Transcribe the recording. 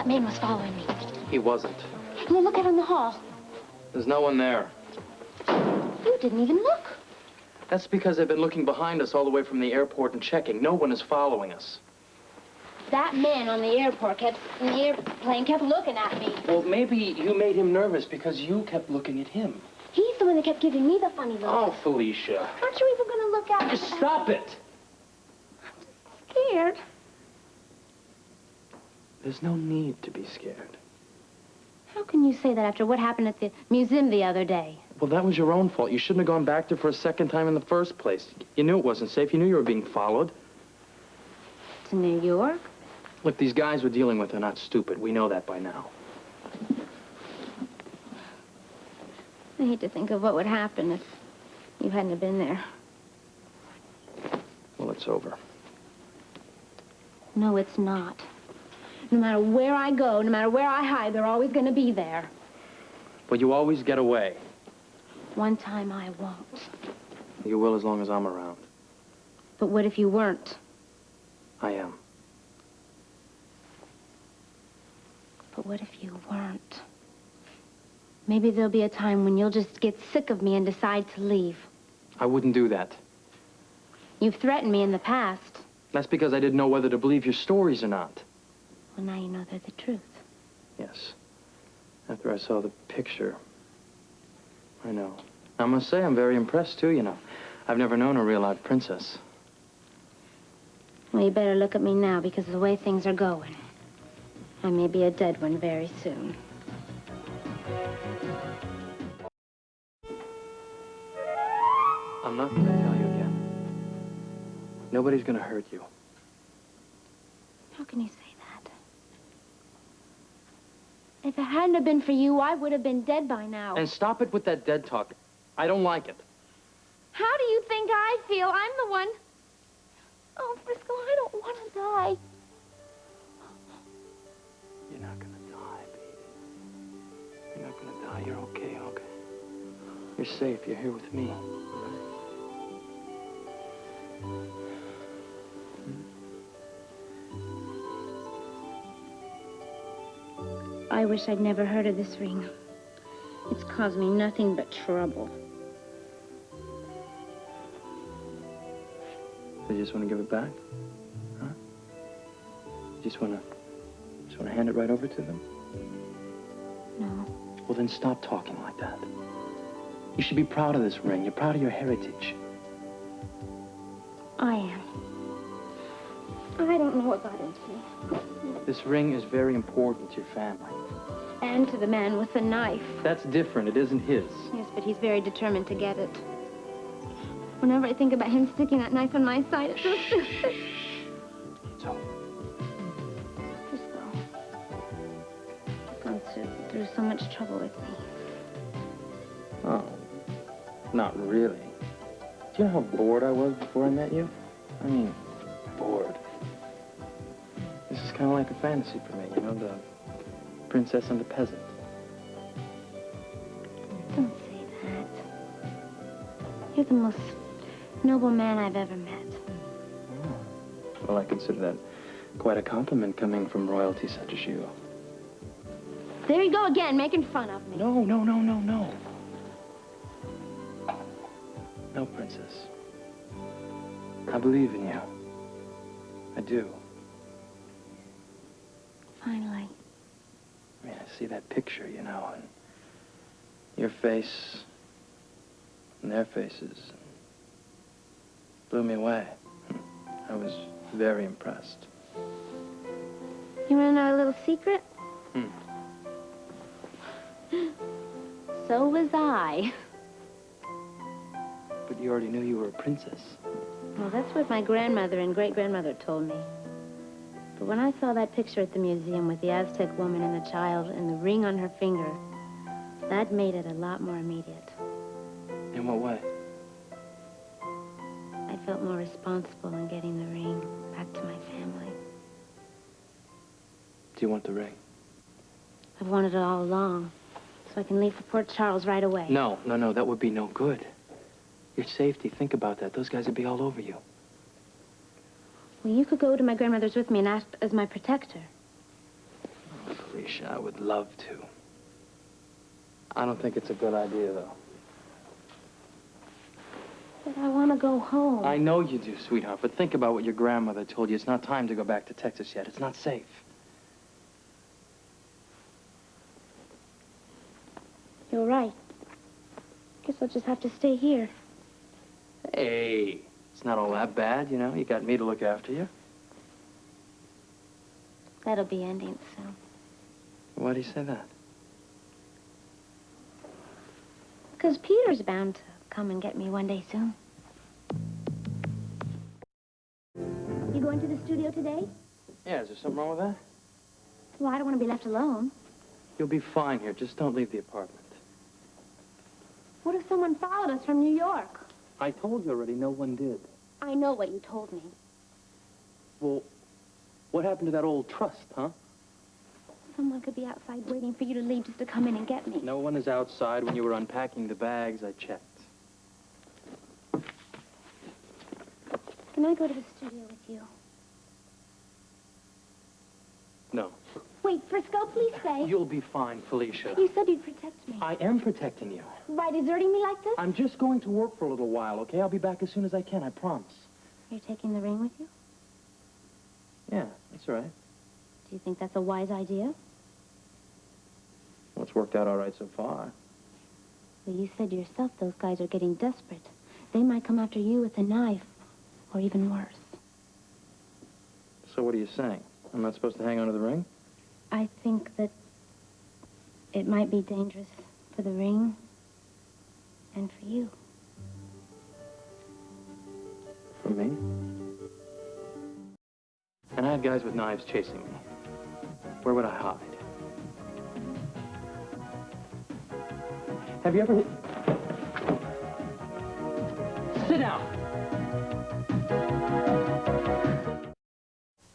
that man was following me. He wasn't. Well, look out in the hall. There's no one there. You didn't even look. That's because they've been looking behind us all the way from the airport and checking. No one is following us. That man on the airplane kept looking at me. Well, maybe you made him nervous because you kept looking at him. He's the one that kept giving me the funny look. Oh, Felicia. Aren't you even going to look at me? Just stop it. I'm scared. There's no need to be scared. How can you say that after what happened at the museum the other day? Well, that was your own fault. You shouldn't have gone back there for a second time in the first place. You knew it wasn't safe. You knew you were being followed. To New York? Look, these guys we're dealing with are not stupid. We know that by now. I hate to think of what would happen if you hadn't have been there. Well, it's over. No, it's not. No matter where I go, no matter where I hide, they're always going to be there. Well, you always get away. One time I won't. You will as long as I'm around. But what if you weren't? I am. But what if you weren't? Maybe there'll be a time when you'll just get sick of me and decide to leave. I wouldn't do that. You've threatened me in the past. That's because I didn't know whether to believe your stories or not. Well, now you know they're the truth. Yes. After I saw the picture. I know. I must say, I'm very impressed, too, you know. I've never known a real live princess. Well, you better look at me now, because of the way things are going. I may be a dead one very soon. I'm not going to tell you again. Nobody's going to hurt you. How can you say that? If it hadn't have been for you, I would have been dead by now. And stop it with that dead talk. I don't like it. How do you think I feel? I'm the one... Oh, Frisco, I don't want to die. You're not going to die, baby. You're not going to die. You're okay, okay? You're safe. You're here with me. I wish I'd never heard of this ring. It's caused me nothing but trouble. So you just want to give it back? Huh? You just want to hand it right over to them? No. Well, then stop talking like that. You should be proud of this ring. You're proud of your heritage. I am. I don't know what got into me. This ring is very important to your family. And to the man with the knife. That's different. It isn't his. Yes, but he's very determined to get it. Whenever I think about him sticking that knife in my side, it's so stupid. It's over. Frisco, you've gone through so much trouble with me. Oh, not really. Do you know how bored I was before I met you? I mean, bored. This is kind of like a fantasy for me, you know, the princess and the peasant. Don't say that. You're the most noble man I've ever met. Oh. Well, I consider that quite a compliment coming from royalty such as you. There you go again, making fun of me. No, no, no, no, no. No, princess. I believe in you. I do. Finally. I mean, I see that picture, you know, and your face and their faces blew me away. I was very impressed. You want to know a little secret? So was I. But you already knew you were a princess. Well, that's what my grandmother and great-grandmother told me. But when I saw that picture at the museum with the Aztec woman and the child and the ring on her finger, that made it a lot more immediate. In what way? I felt more responsible in getting the ring back to my family. Do you want the ring? I've wanted it all along, so I can leave for Port Charles right away. No, no, no, that would be no good. Your safety, think about that. Those guys would be all over you. Well, you could go to my grandmother's with me and act as my protector. Oh, Felicia. I would love to. I don't think it's a good idea, though. But I want to go home. I know you do, sweetheart, but think about what your grandmother told you. It's not time to go back to Texas yet. It's not safe. You're right. Guess I'll just have to stay here. Hey, it's not all that bad, you know. You got me to look after you. That'll be ending soon. Why do you say that? Because Peter's bound to come and get me one day soon. You going to the studio today? Yeah, is there something wrong with that? Well, I don't want to be left alone. You'll be fine here. Just don't leave the apartment. What if someone followed us from New York? I told you already, no one did. I know what you told me. Well, what happened to that old trust, huh? Someone could be outside waiting for you to leave just to come in and get me. No one is outside. When you were unpacking the bags, I checked. Can I go to the studio with you? No. Wait, Frisco, please stay. You'll be fine, Felicia. You said you'd protect me. I am protecting you. By deserting me like this? I'm just going to work for a little while, okay? I'll be back as soon as I can, I promise. You're taking the ring with you? Yeah, that's right. Do you think that's a wise idea? Well, it's worked out all right so far. Well, you said yourself those guys are getting desperate. They might come after you with a knife, or even worse. So what are you saying? I'm not supposed to hang on to the ring? I think that it might be dangerous for the ring and for you. For me? And I had guys with knives chasing me. Where would I hide? Have you ever... Sit down!